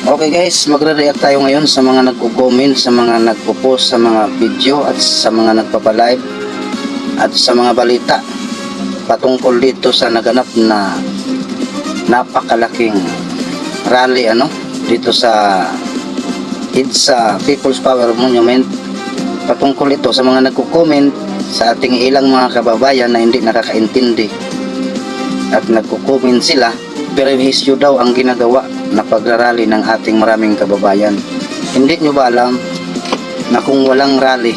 Okay guys, magre-react tayo ngayon sa mga nagko-comment, sa mga nagpo-post sa mga video at sa mga nagpapa-live at sa mga balita patungkol dito sa naganap na napakalaking rally dito sa EDSA People's Power Monument. Patungkol ito sa mga nagko-comment sa ating ilang mga kababayan na hindi nakakaintindi at nagko-comment sila, perwisyo daw ang ginagawa na pagrarally ng ating maraming kababayan. Hindi nyo ba alam na kung walang rally,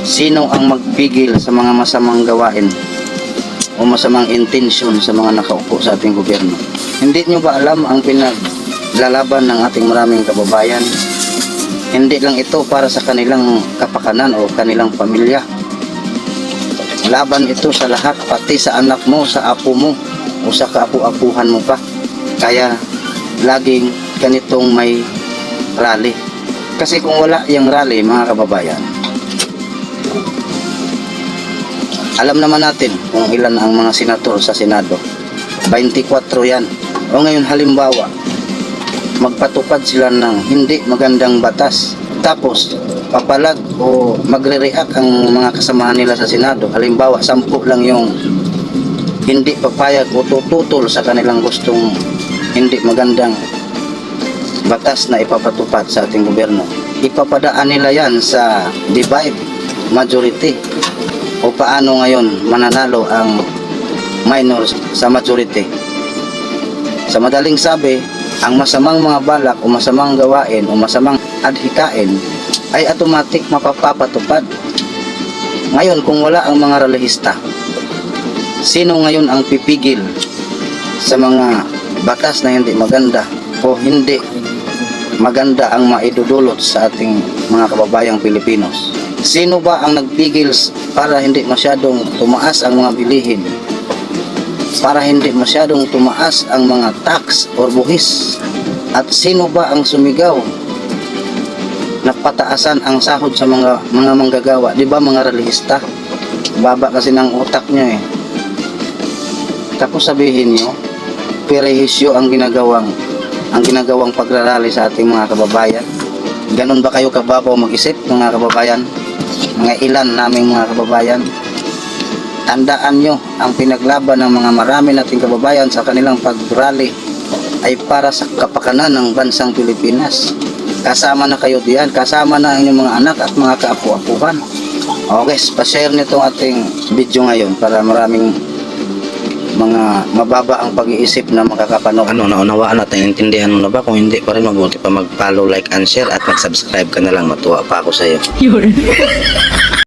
sino ang magpigil sa mga masamang gawain o masamang intensyon sa mga nakaupo sa ating gobyerno? Hindi nyo ba alam ang pinaglalaban ng ating maraming kababayan? Hindi lang ito para sa kanilang kapakanan o kanilang pamilya. Laban ito sa lahat, pati sa anak mo, sa apo mo o sa kaapu-apuhan mo pa. Kaya laging ganitong may rally. Kasi kung wala yung rally, mga kababayan, alam naman natin kung ilan ang mga senator sa Senado. 24 yan. O ngayon halimbawa, magpatupad sila ng hindi magandang batas. Tapos papalag o magre-react ang mga kasamahan nila sa Senado. Halimbawa, 10 lang yung hindi papayag o tututol sa kanilang gustong hindi magandang batas na ipapatupad sa ating gobyerno. Ipapadaan nila yan sa divide majority. O paano ngayon mananalo ang minors sa majority? Sa madaling sabi, ang masamang mga balak o masamang gawain o masamang adhikain ay automatic mapapatupad. Ngayon, kung wala ang mga relihista, sino ngayon ang pipigil sa mga batas na hindi maganda o hindi maganda ang maidudulot sa ating mga kababayang Pilipinos? Sino ba ang nagpigil para hindi masyadong tumaas ang mga bilihin? Para hindi masyadong tumaas ang mga tax or buhis? At sino ba ang sumigaw na pataasan ang sahod sa mga manggagawa? Di ba mga relihista? Baba kasi ng utak nyo eh. Tapos sabihin nyo, perwisyo ang ginagawang pagrarally sa ating mga kababayan. Ganon ba kayo kababaw mag-isip, mga kababayan? Mga ilan naming mga kababayan? Tandaan nyo, ang pinaglaban ng mga marami nating kababayan sa kanilang pagrally ay para sa kapakanan ng bansang Pilipinas. Kasama na kayo diyan, kasama na ang inyong mga anak at mga kaapu-apuhan. Okay, pa-share nito ating video ngayon para maraming mga mababa ang pag-iisip na makakapanood. Naunawaan at naiintindihan mo na ba? Kung hindi pa rin, mabuti pa mag-follow, like, and share at mag-subscribe ka na lang. Matuwa pa ako sa iyo.